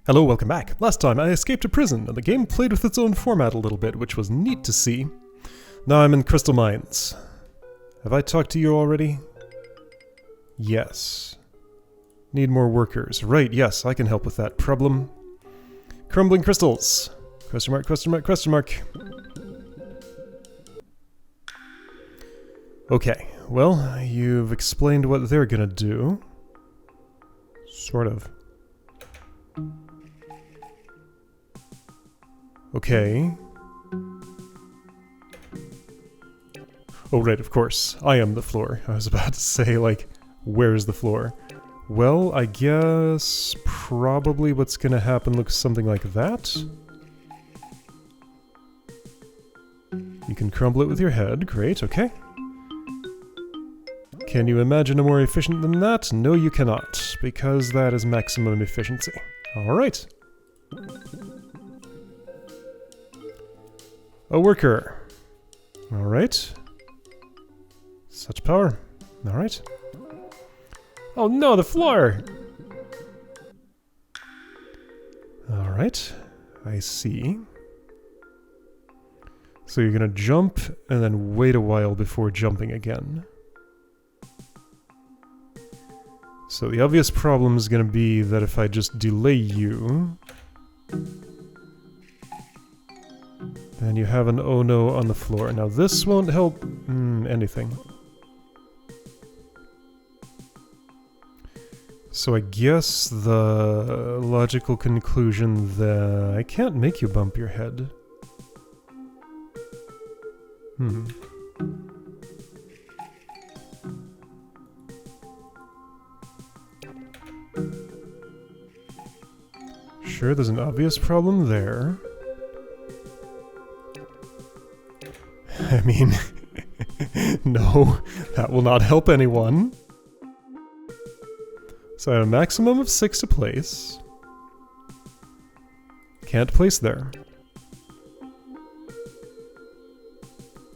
Hello, welcome back. Last time I escaped a prison and the game played with its own format a little bit, which was neat to see. Now I'm in Crystal Mines. Have I talked to you already? Yes. Need more workers. Right, yes, I can help with that problem. Crumbling Crystals. Question mark, question mark, question mark. Okay, well, you've explained what they're gonna do. Sort of. Okay. Oh, right, of course. I am the floor. I was about to say, like, where's the floor? Well, I guess probably what's gonna happen looks something like that. You can crumble it with your head. Great, okay. Can you imagine a more efficient than that? No, you cannot, because that is maximum efficiency. Alright. A worker. Alright. Such power. Alright. Oh no, the floor! Alright. I see. So you're gonna jump and then wait a while before jumping again. So the obvious problem is gonna be that if I just delay you, then you have an oh no on the floor. Now this won't help anything. So I guess the logical conclusion that I can't make you bump your head. Sure, there's an obvious problem there. I mean, no, that will not help anyone. So I have a maximum of 6 to place. Can't place there.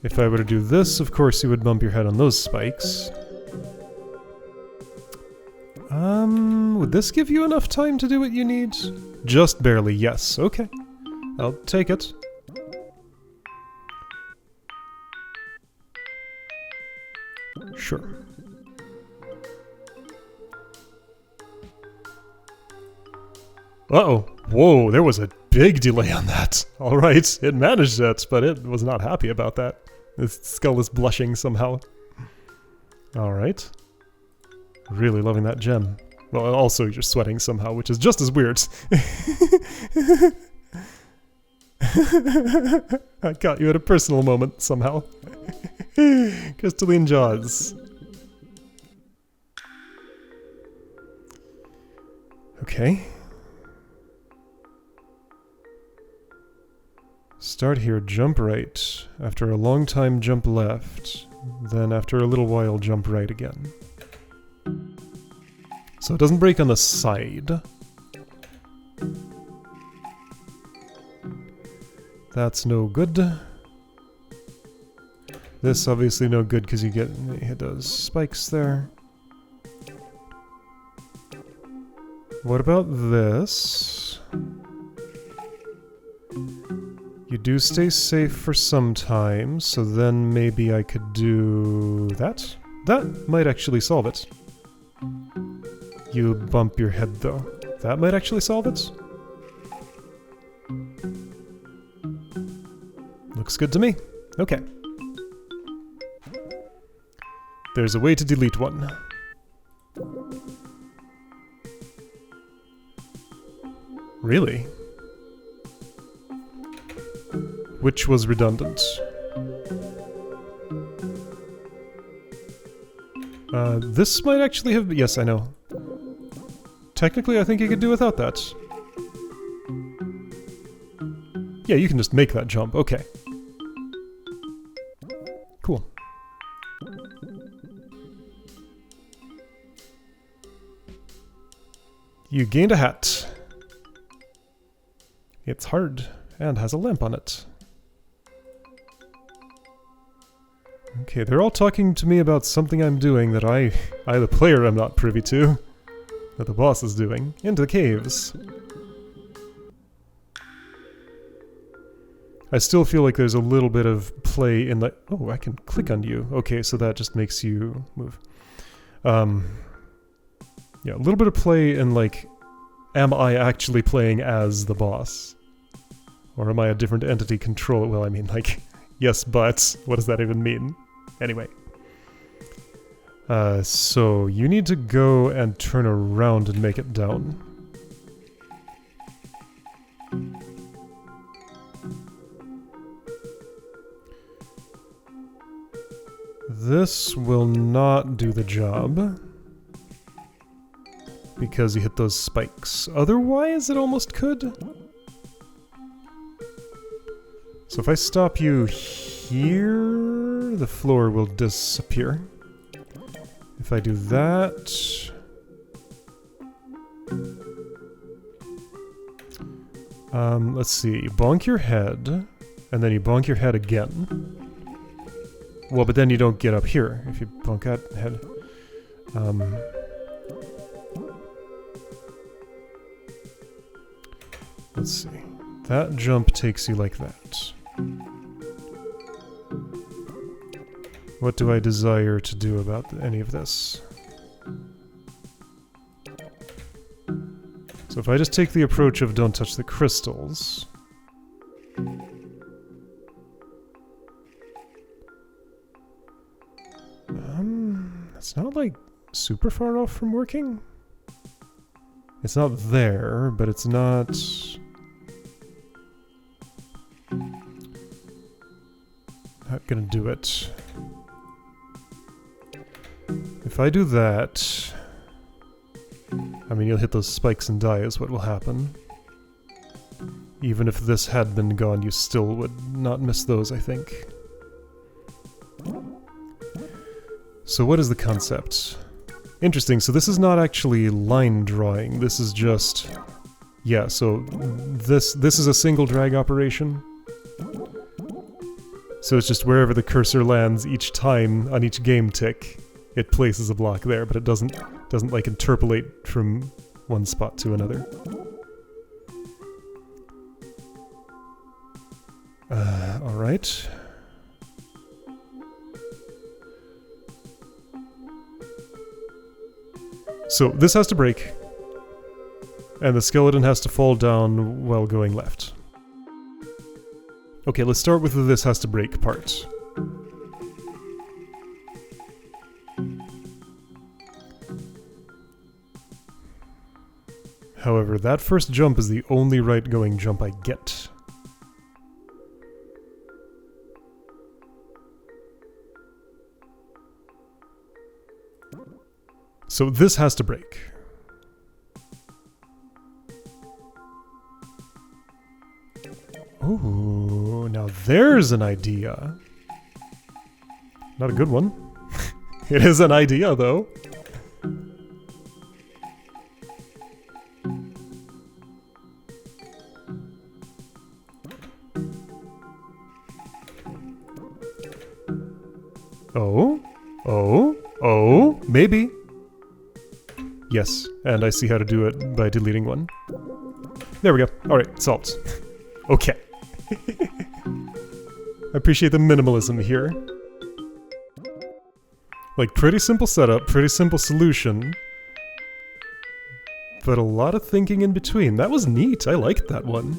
If I were to do this, of course you would bump your head on those spikes. Would this give you enough time to do what you need? Just barely, yes. Okay. I'll take it. Sure. Uh-oh. Whoa, there was a big delay on that. Alright, it managed it, but it was not happy about that. Its skull is blushing somehow. Alright. Really loving that gem. Well, also you're sweating somehow, which is just as weird. I caught you at a personal moment, somehow. Crystalline Jaws. Okay. Start here, jump right. After a long time, jump left. Then after a little while, jump right again. So it doesn't break on the side. That's no good. This obviously no good because you hit those spikes there. What about this? You do stay safe for some time, so then maybe I could do that? That might actually solve it. You bump your head though. That might actually solve it. Looks good to me. Okay. There's a way to delete one. Really? Which was redundant. This might actually have... Yes, I know. Technically, I think you could do without that. Yeah, you can just make that jump. Okay. Cool. You gained a hat. It's hard and has a lamp on it. Okay, they're all talking to me about something I'm doing that I the player, am not privy to. That the boss is doing. Into the caves. I still feel like there's a little bit of play in the... Oh, I can click on you. Okay, so that just makes you move. Yeah, a little bit of play in, like, am I actually playing as the boss? Or am I a different entity control? Well, I mean, like, yes, but what does that even mean? Anyway. So you need to go and turn around and make it down. This will not do the job. Because you hit those spikes. Otherwise, it almost could. So if I stop you here, the floor will disappear. If I do that... let's see. You bonk your head, and then you bonk your head again. Well, but then you don't get up here if you bonk that head. Let's see. That jump takes you like that. What do I desire to do about any of this? So if I just take the approach of don't touch the crystals... it's not, like, super far off from working. It's not there, but it's not... Not gonna do it. If I do that... I mean, you'll hit those spikes and die is what will happen. Even if this had been gone, you still would not miss those, I think. So what is the concept? Interesting, so this is not actually line drawing, this is just... Yeah, so this is a single drag operation. So it's just wherever the cursor lands each time on each game tick, it places a block there, but it doesn't like interpolate from one spot to another. Alright. So this has to break, and the skeleton has to fall down while going left. Okay, let's start with the this has to break part. However, that first jump is the only right-going jump I get. So this has to break. Ooh, now there's an idea. Not a good one. It is an idea, though. Oh, maybe. Yes, and I see how to do it by deleting one. There we go. Alright, solved. Okay. I appreciate the minimalism here. Like, pretty simple setup, pretty simple solution. But a lot of thinking in between. That was neat, I liked that one.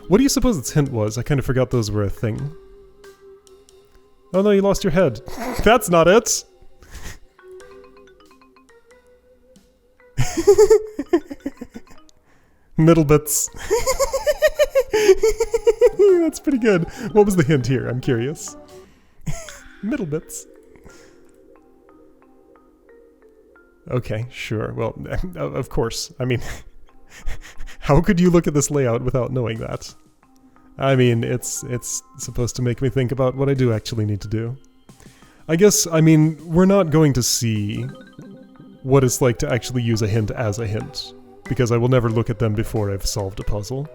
What do you suppose its hint was? I kind of forgot those were a thing. Oh no, you lost your head. That's not it! Middlebits. That's pretty good. What was the hint here? I'm curious. Middlebits. Okay, sure. Well, of course. I mean, how could you look at this layout without knowing that? I mean, it's supposed to make me think about what I do actually need to do. I guess, I mean, we're not going to see what it's like to actually use a hint as a hint, because I will never look at them before I've solved a puzzle.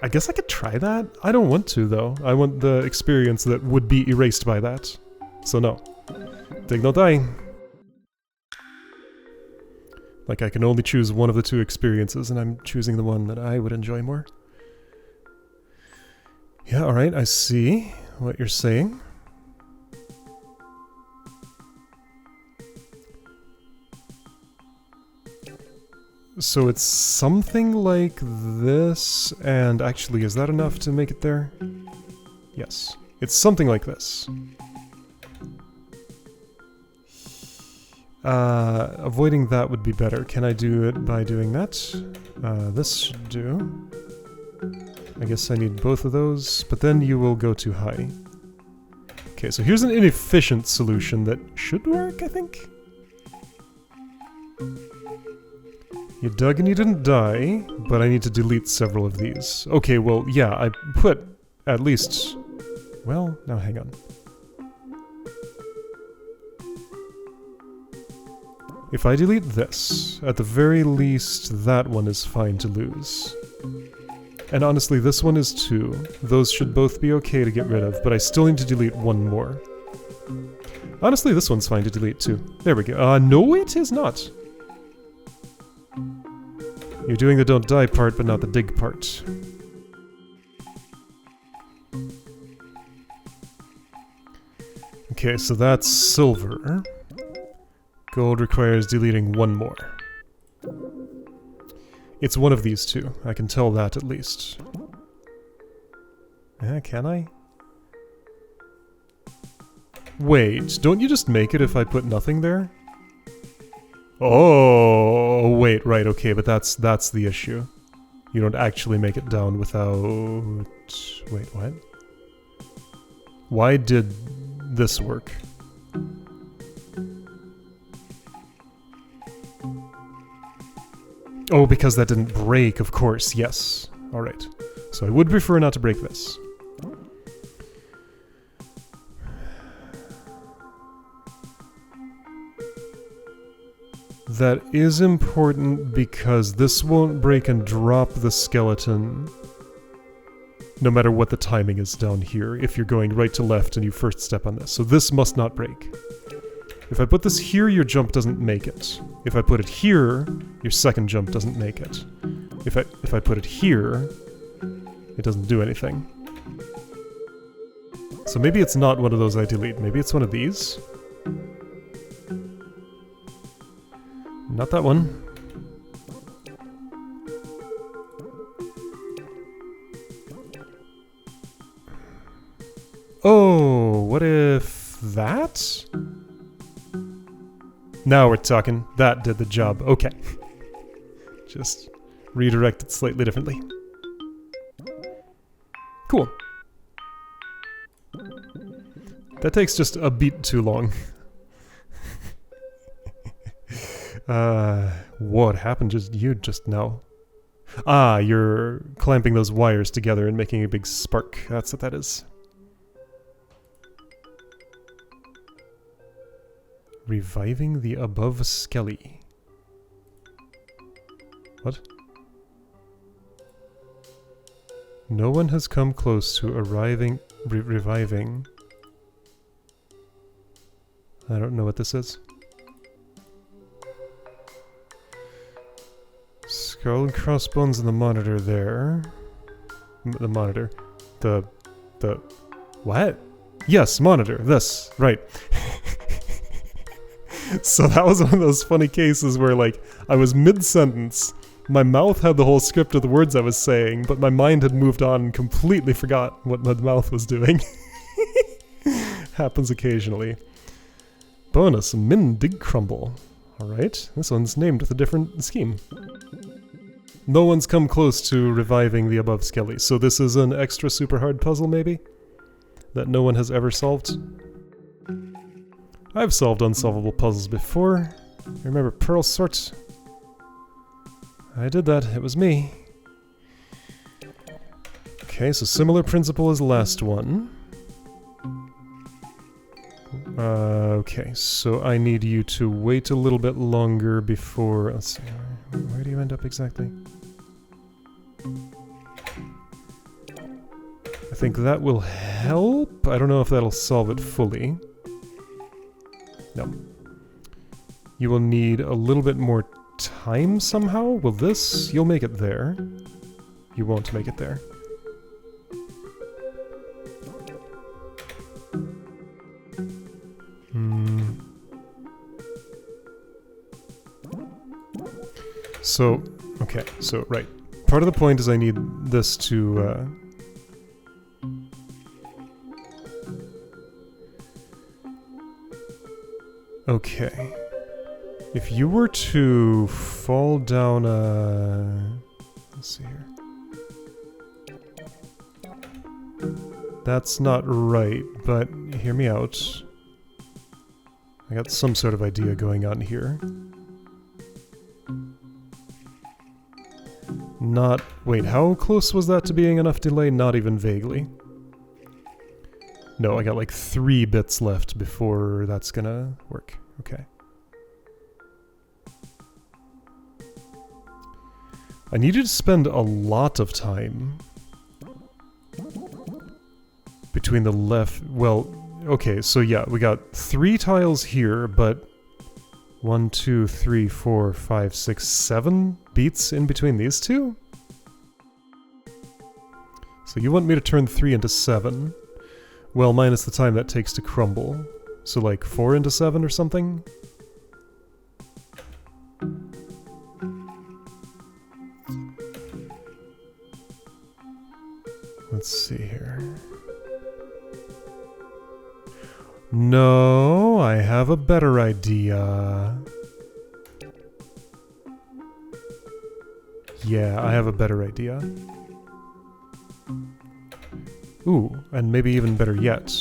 I guess I could try that? I don't want to, though. I want the experience that would be erased by that. So no. Dig no die. Like, I can only choose one of the two experiences, and I'm choosing the one that I would enjoy more. Yeah, alright, I see what you're saying. So it's something like this, and actually, is that enough to make it there? Yes. It's something like this. Avoiding that would be better. Can I do it by doing that? This should do. I guess I need both of those, but then you will go too high. Okay, so here's an inefficient solution that should work, I think? You dug and you didn't die, but I need to delete several of these. Okay, well, yeah, I put at least... Well, now hang on. If I delete this, at the very least, that one is fine to lose. And honestly, this one is too. Those should both be okay to get rid of, but I still need to delete one more. Honestly, this one's fine to delete too. There we go. No, it is not. You're doing the don't die part, but not the dig part. Okay, so that's silver. Gold requires deleting one more. It's one of these two. I can tell that at least. Can I? Wait, don't you just make it if I put nothing there? Oh, wait, right, okay, but that's the issue. You don't actually make it down without... Wait, what? Why did this work? Oh, because that didn't break, of course, yes. Alright. So I would prefer not to break this. That is important because this won't break and drop the skeleton no matter what the timing is down here if you're going right to left and you first step on this. So this must not break. If I put this here, your jump doesn't make it. If I put it here, your second jump doesn't make it. If I put it here, it doesn't do anything. So maybe it's not one of those I delete. Maybe it's one of these. Not that one. Oh, what if that? Now we're talking. That did the job. Okay. Just redirect it slightly differently. Cool. That takes just a beat too long. What happened just now? Ah, you're clamping those wires together and making a big spark. That's what that is. Reviving the above skelly. What? No one has come close to reviving. I don't know what this is. Skull and crossbones in the monitor there. The monitor. The... What? Yes, monitor. This. Right. So that was one of those funny cases where, like, I was mid-sentence, my mouth had the whole script of the words I was saying, but my mind had moved on and completely forgot what my mouth was doing. Happens occasionally. Bonus, min dig crumble. Alright, this one's named with a different scheme. No one's come close to reviving the above skelly, so this is an extra super hard puzzle, maybe? That no one has ever solved? I've solved unsolvable puzzles before. Remember Pearl Sort? I did that, it was me. Okay, so similar principle as the last one. Okay, so I need you to wait a little bit longer before... Let's see, where do you end up exactly? I think that will help. I don't know if that'll solve it fully. No. You will need a little bit more time somehow. Will this... You'll make it there. You won't make it there. So, okay, so, right. Part of the point is I need this to, okay. If you were to fall down a... Let's see here. That's not right, but hear me out. I got some sort of idea going on here. Not... Wait, how close was that to being enough delay? Not even vaguely. No, I got like 3 bits left before that's gonna work. Okay. I needed to spend a lot of time between the left... Well, okay, so yeah, we got 3 tiles here, but 1, 2, 3, 4, 5, 6, 7 beats in between these two? So you want me to turn 3 into 7? Well, minus the time that takes to crumble. So like 4 into 7 or something? Let's see here. No, I have a better idea. Yeah, I have a better idea. Ooh, and maybe even better yet.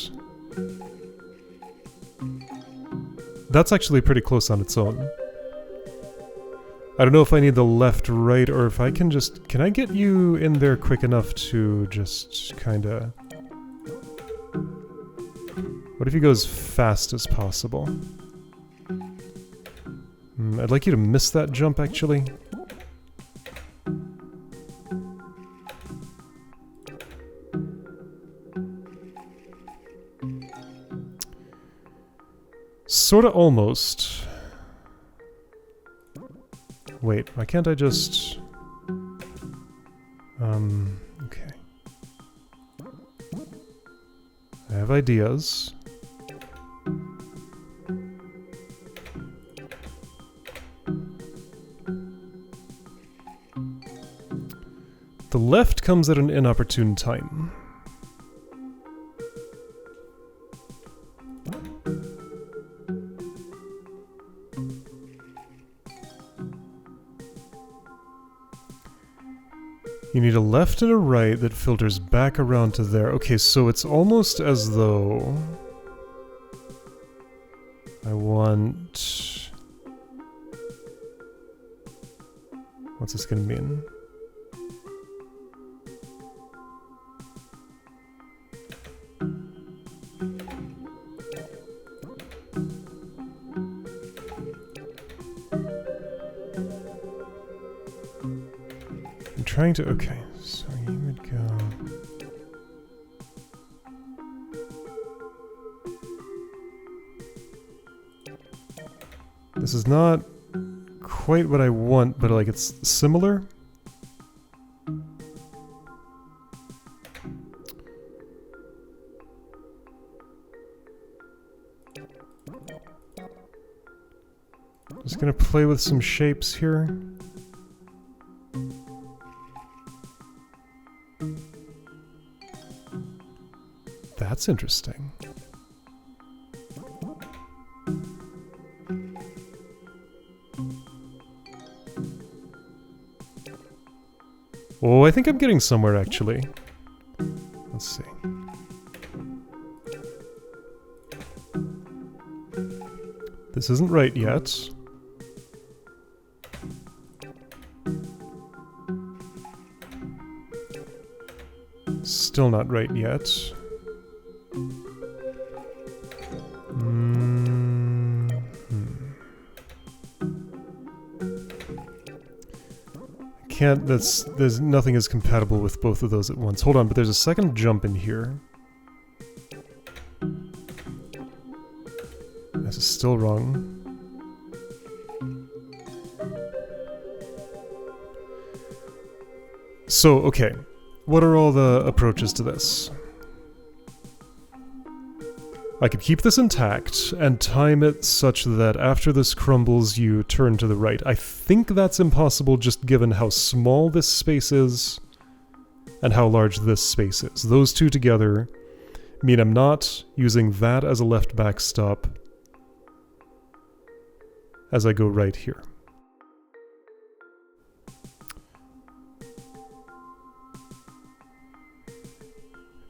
That's actually pretty close on its own. I don't know if I need the left, right, or if I can just... Can I get you in there quick enough to just kinda... What if he goes fast as possible? I'd like you to miss that jump, actually. Sorta almost. Wait, why can't I just... okay. I have ideas. The left comes at an inopportune time. You need a left and a right that filters back around to there. Okay, so it's almost as though... I want... What's this gonna mean? Trying to... Okay, so you would go... This is not quite what I want, but like it's similar. Just gonna play with some shapes here. That's interesting. Oh, I think I'm getting somewhere, actually. Let's see. This isn't right yet. Still not right yet. Can't, there's nothing is compatible with both of those at once. Hold on, but there's a second jump in here. This is still wrong. So, okay. What are all the approaches to this? I could keep this intact and time it such that after this crumbles you turn to the right. I think that's impossible just given how small this space is and how large this space is. Those two together mean I'm not using that as a left backstop as I go right here.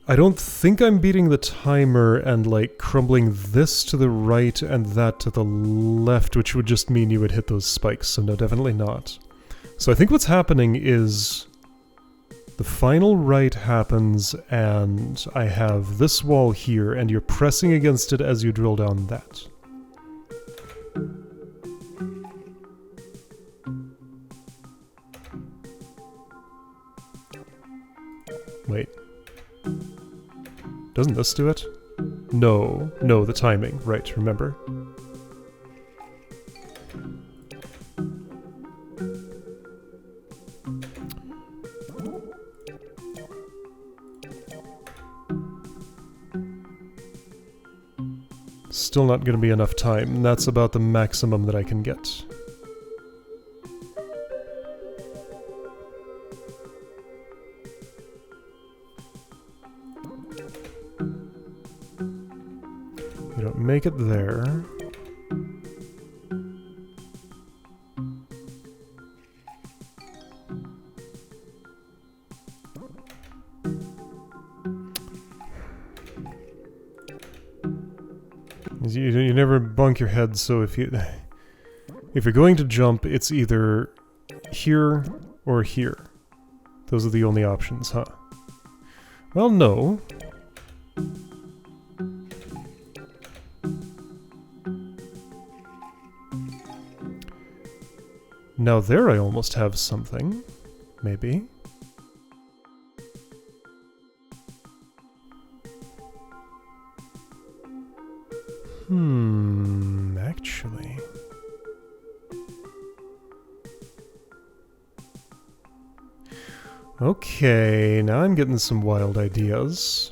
I don't think I'm beating the timer and like crumbling this to the right and that to the left, which would just mean you would hit those spikes, so no, definitely not. So I think what's happening is the final right happens and I have this wall here and you're pressing against it as you drill down that. Wait. Doesn't this do it? No. No, the timing. Right, remember. Still not going to be enough time, and that's about the maximum that I can get. You don't make it there. You never bunk your head, so if you're going to jump, it's either here or here. Those are the only options, huh? Well, no. Now there I almost have something. Maybe. Actually. Okay, now I'm getting some wild ideas.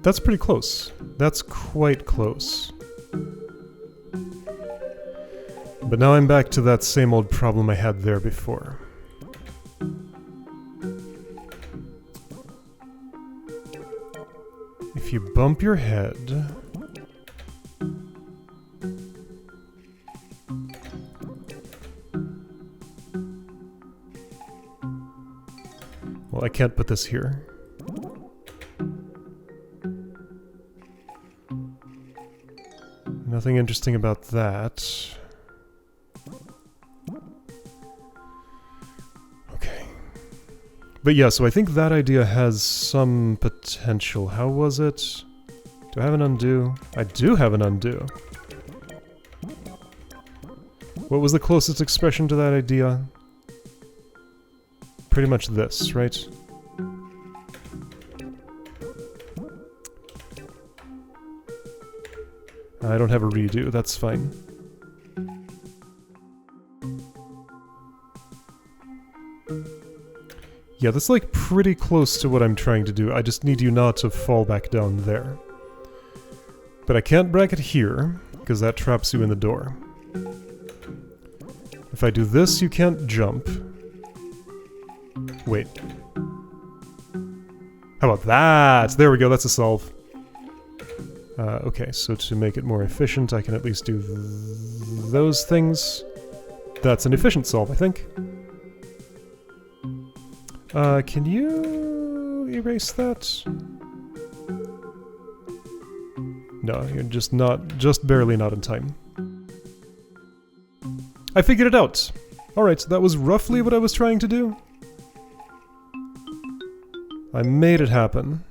That's pretty close. That's quite close. But now I'm back to that same old problem I had there before. If you bump your head... Well, I can't put this here. Nothing interesting about that. Okay. But yeah, so I think that idea has some potential. How was it? Do I have an undo? I do have an undo. What was the closest expression to that idea? Pretty much this, right? I don't have a redo, that's fine. Yeah, that's like pretty close to what I'm trying to do. I just need you not to fall back down there. But I can't bracket here, because that traps you in the door. If I do this, you can't jump. Wait. How about that? There we go, that's a solve. Okay, so to make it more efficient, I can at least do those things. That's an efficient solve, I think. Can you erase that? No, you're just barely not in time. I figured it out! Alright, so that was roughly what I was trying to do. I made it happen.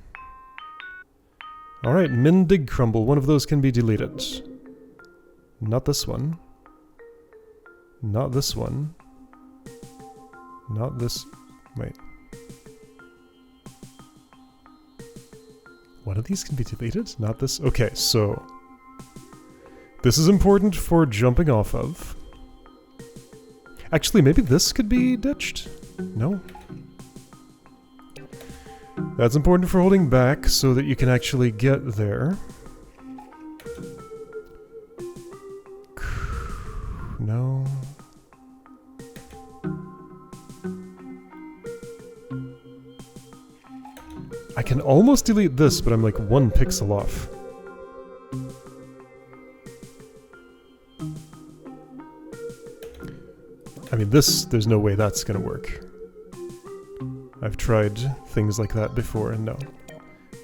Alright, min dig crumble, one of those can be deleted. Not this one. Not this one. Not this... wait. one of these can be deleted? Not this? Okay, so... this is important for jumping off of. Actually, maybe this could be ditched? No? That's important for holding back so that you can actually get there. No. I can almost delete this, but I'm like 1 pixel off. I mean, there's no way that's gonna work. I've tried things like that before, and no.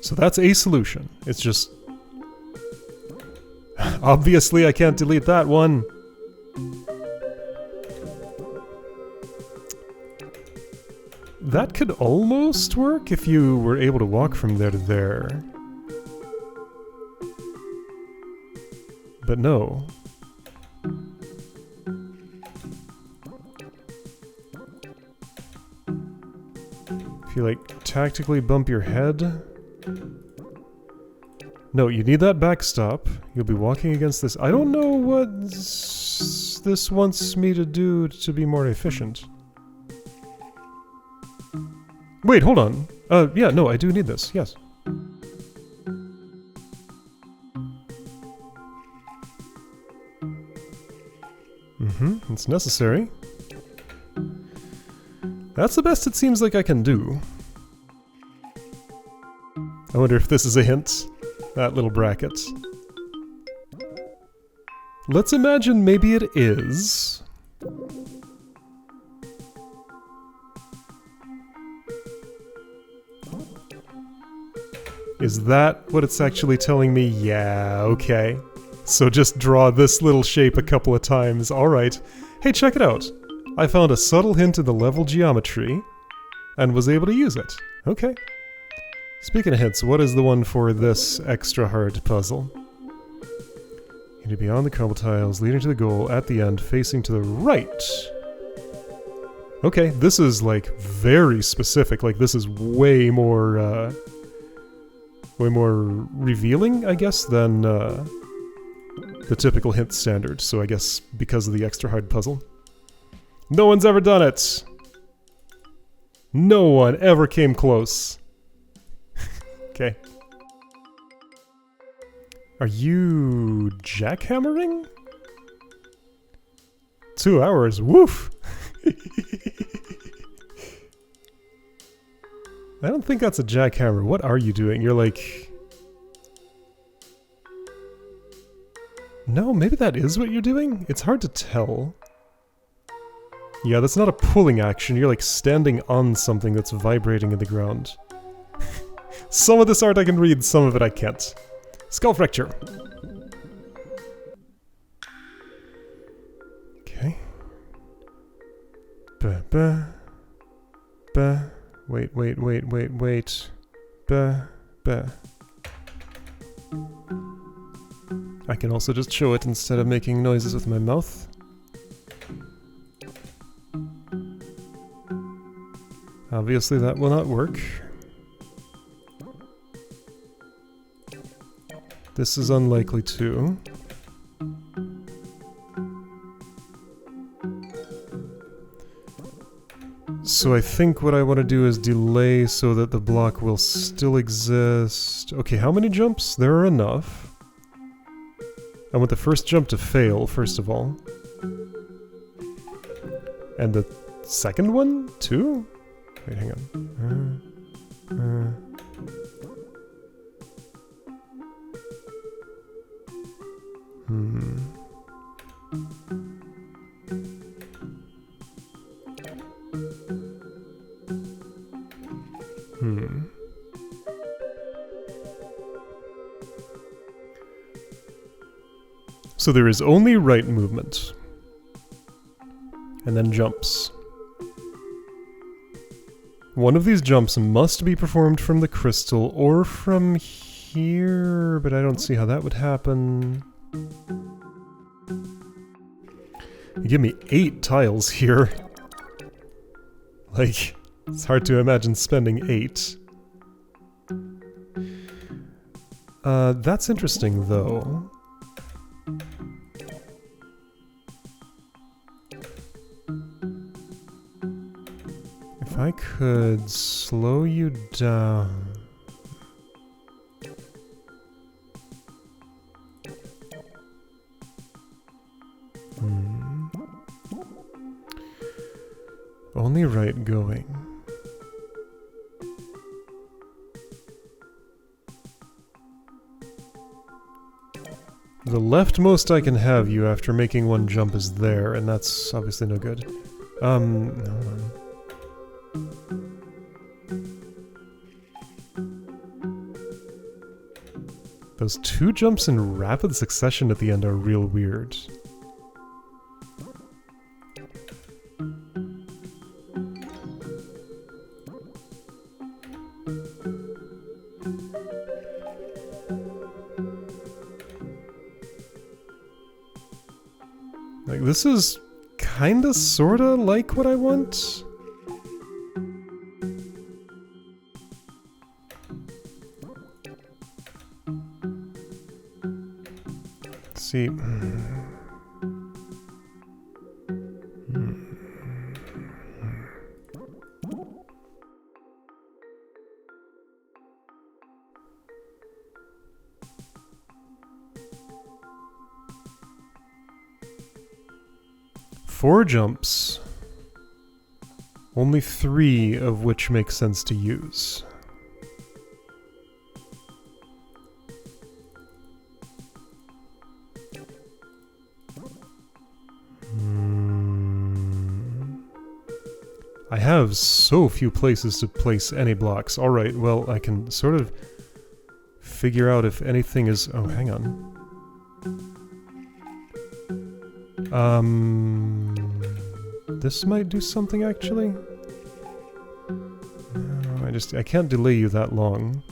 So that's a solution. It's just... obviously I can't delete that one! That could almost work if you were able to walk from there to there. But no. If you, like, tactically bump your head... No, you need that backstop. You'll be walking against this... I don't know what this wants me to do to be more efficient. Wait, hold on. Yeah, no, I do need this, yes. It's necessary. That's the best it seems like I can do. I wonder if this is a hint. That little bracket. Let's imagine maybe it is. Is that what it's actually telling me? Yeah, okay. So just draw this little shape a couple of times. Alright. Hey, check it out. I found a subtle hint in the level geometry and was able to use it. Okay. Speaking of hints, what is the one for this extra hard puzzle? You need to be on the crumble tiles, leading to the goal at the end, facing to the right. Okay, this is like very specific. Like this is way more revealing, I guess, than the typical hint standard. So I guess because of the extra hard puzzle. No one's ever done it! No one ever came close. Okay. Are you jackhammering? 2 hours, woof! I don't think that's a jackhammer. What are you doing? You're like... No, maybe that is what you're doing? It's hard to tell. Yeah, that's not a pulling action. You're like standing on something that's vibrating in the ground. Some of this art I can read, some of it I can't. Skull fracture. Okay. Wait. I can also just show it instead of making noises with my mouth. Obviously that will not work. This is unlikely too. So I think what I want to do is delay so that the block will still exist. Okay, how many jumps? There are enough. I want the first jump to fail, first of all. And the second one, too? Wait, hang on. So there is only right movement. And then jumps. One of these jumps must be performed from the crystal or from here, but I don't see how that would happen. You give me 8 tiles here. Like, it's hard to imagine spending 8. That's interesting, though. If I could slow you down... Only right going. The leftmost I can have you after making one jump is there, and that's obviously no good. Hold on. Those two jumps in rapid succession at the end are real weird. Like, this is kinda sorta like what I want. Let's see. Four jumps, only 3 of which make sense to use. I have so few places to place any blocks. Alright, well, I can sort of figure out if anything is... Oh, hang on. This might do something, actually. No, I can't delay you that long.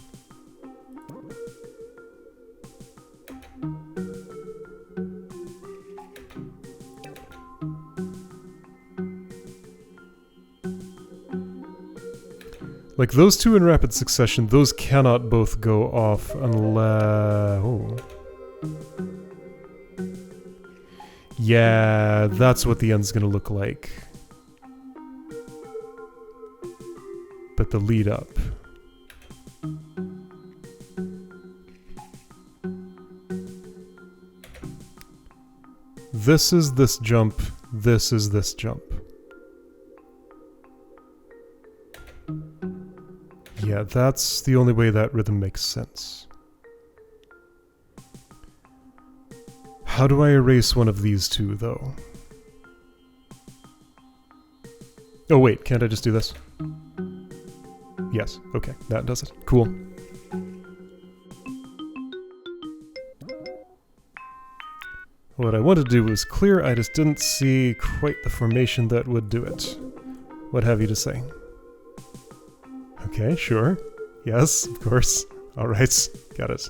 Like, those two in rapid succession, those cannot both go off unless... Oh. Yeah, that's what the end's gonna look like. But the lead up. This is this jump, this is this jump. Yeah, that's the only way that rhythm makes sense. How do I erase one of these two, though? Oh wait, can't I just do this? Yes, okay, that does it. Cool. What I wanted to do was clear, I just didn't see quite the formation that would do it. What have you to say? Okay, sure. Yes, of course. Alright, got it.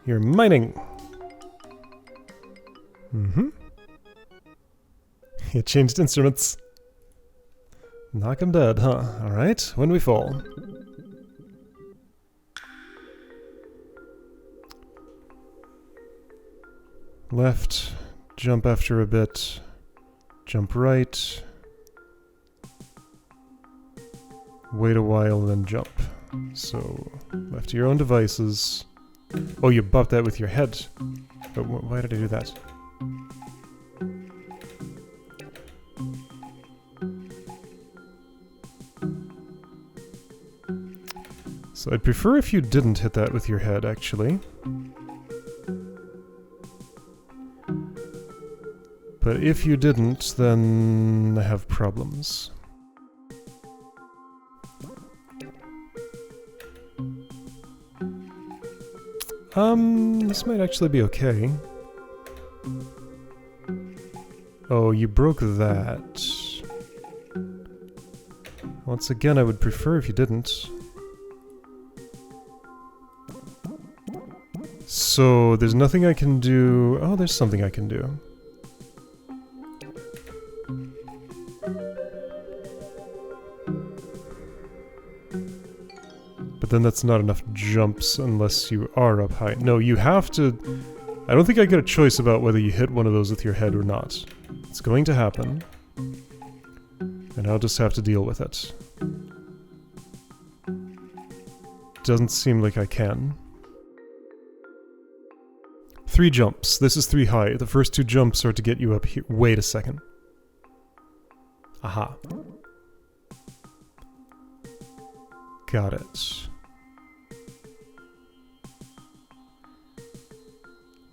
You're mining! Mm-hmm. You changed instruments. Knock 'em dead, huh? Alright, when we fall. Left, jump after a bit, jump right, wait a while, then jump. So, left to your own devices. Oh, you bumped that with your head. But why did I do that? So I'd prefer if you didn't hit that with your head, actually. But if you didn't, then I have problems. This might actually be okay. Oh, you broke that. Once again, I would prefer if you didn't. So, there's nothing I can do... Oh, there's something I can do. But then that's not enough jumps unless you are up high. No, you have to... I don't think I get a choice about whether you hit one of those with your head or not. It's going to happen. And I'll just have to deal with it. Doesn't seem like I can. 3 jumps. This is 3 high. The first 2 jumps are to get you up here. Wait a second. Aha. Got it.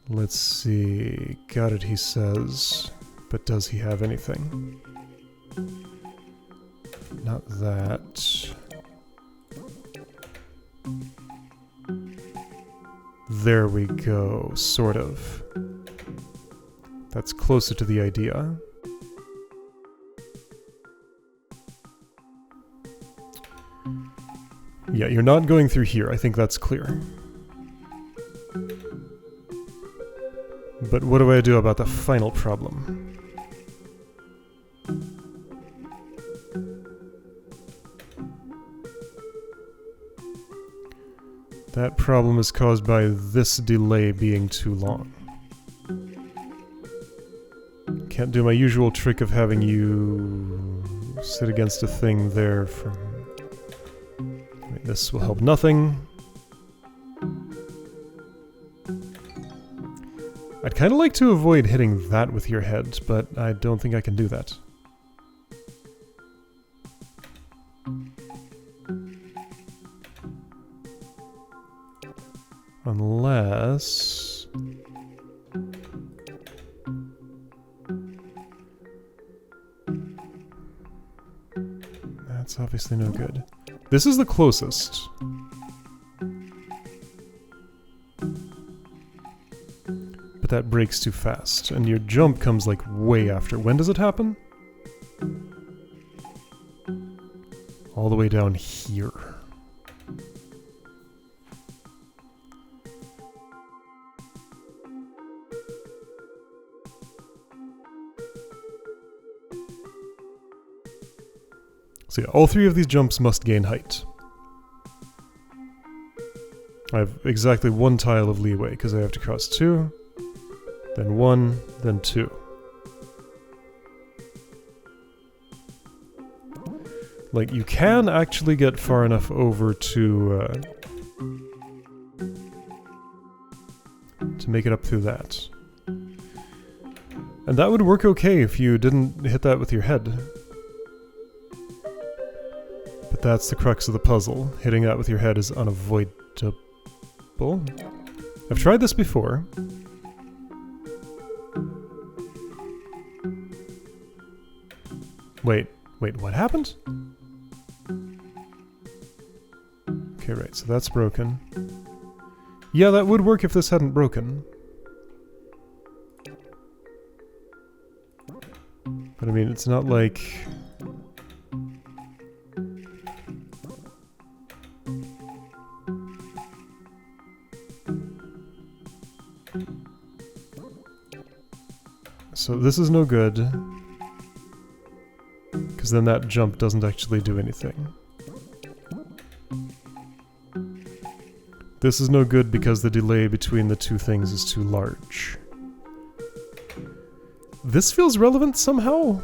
Let's see. Got it, he says. But does he have anything? Not that. There we go, sort of. That's closer to the idea. Yeah, you're not going through here, I think that's clear. But what do I do about the final problem? That problem is caused by this delay being too long. Can't do my usual trick of having you sit against a thing there for... I mean, this will help nothing. I'd kind of like to avoid hitting that with your head, but I don't think I can do that. Unless... That's obviously no good. This is the closest. But that breaks too fast, and your jump comes like way after. When does it happen? All the way down here. So yeah, all 3 of these jumps must gain height. I have exactly 1 tile of leeway, because I have to cross 2, then 1, then 2. Like, you can actually get far enough over to make it up through that. And that would work okay if you didn't hit that with your head. But that's the crux of the puzzle. Hitting that with your head is unavoidable. I've tried this before. Wait, what happened? Okay, right, so that's broken. Yeah, that would work if this hadn't broken. But I mean, it's not like... So this is no good, because then that jump doesn't actually do anything. This is no good because the delay between the 2 things is too large. This feels relevant somehow?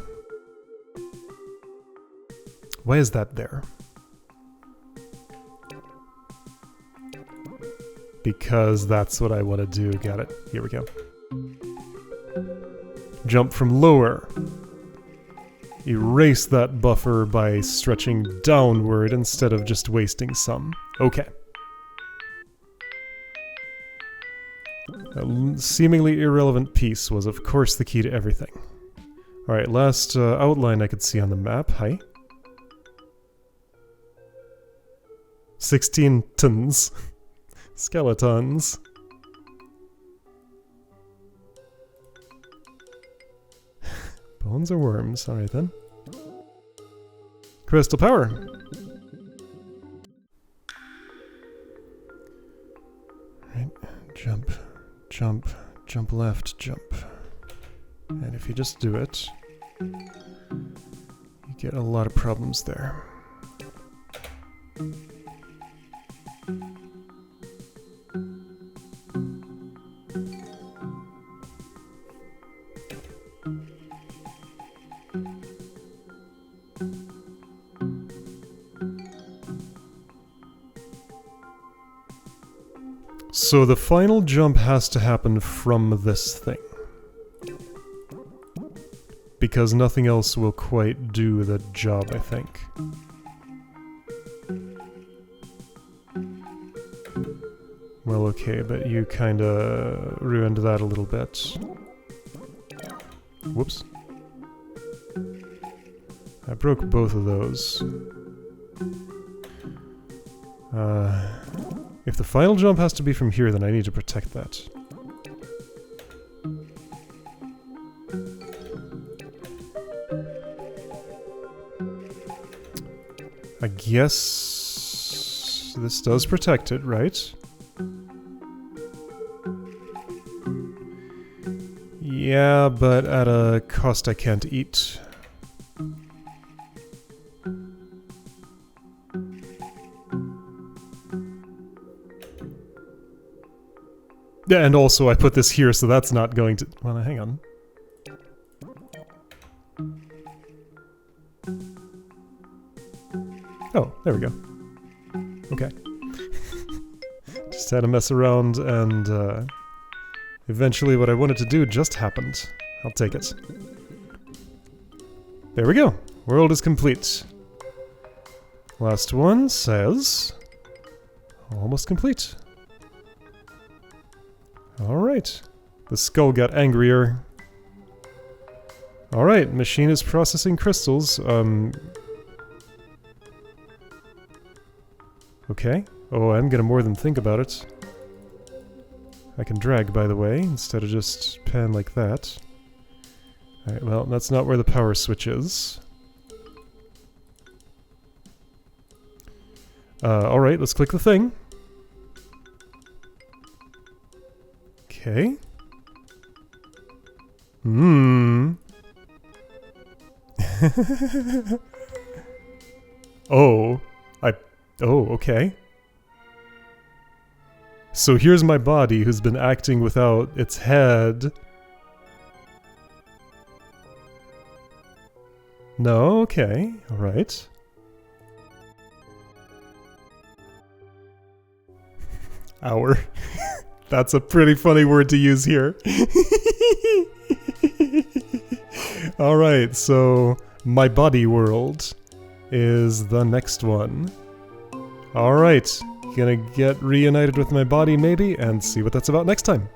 Why is that there? Because that's what I want to do. Got it. Here we go. Jump from lower. Erase that buffer by stretching downward instead of just wasting some. Okay. A seemingly irrelevant piece was of course the key to everything. Alright, last outline I could see on the map. Hi. 16 tons. Skeletons. Bones or worms? Alright then. Crystal power! Right, jump, jump, jump left, jump. And if you just do it, you get a lot of problems there. So the final jump has to happen from this thing. Because nothing else will quite do the job, I think. Well, okay, but you kinda ruined that a little bit. Whoops. I broke both of those. If the final jump has to be from here, then I need to protect that. I guess this does protect it, right? Yeah, but at a cost I can't eat. Yeah, and also I put this here, so that's not going to... Well, hang on. Oh, there we go. Okay. Just had to mess around, and eventually what I wanted to do just happened. I'll take it. There we go. World is complete. Last one says... almost complete. Alright. The skull got angrier. Alright, machine is processing crystals. Okay. Oh, I'm gonna more than think about it. I can drag, by the way, instead of just pan like that. Alright, well, that's not where the power switch is. Alright, let's click the thing. Okay. Oh, okay. So here's my body who's been acting without its head. No, okay, alright. Hour. That's a pretty funny word to use here. Alright, so my body world is the next one. Alright, gonna get reunited with my body maybe and see what that's about next time.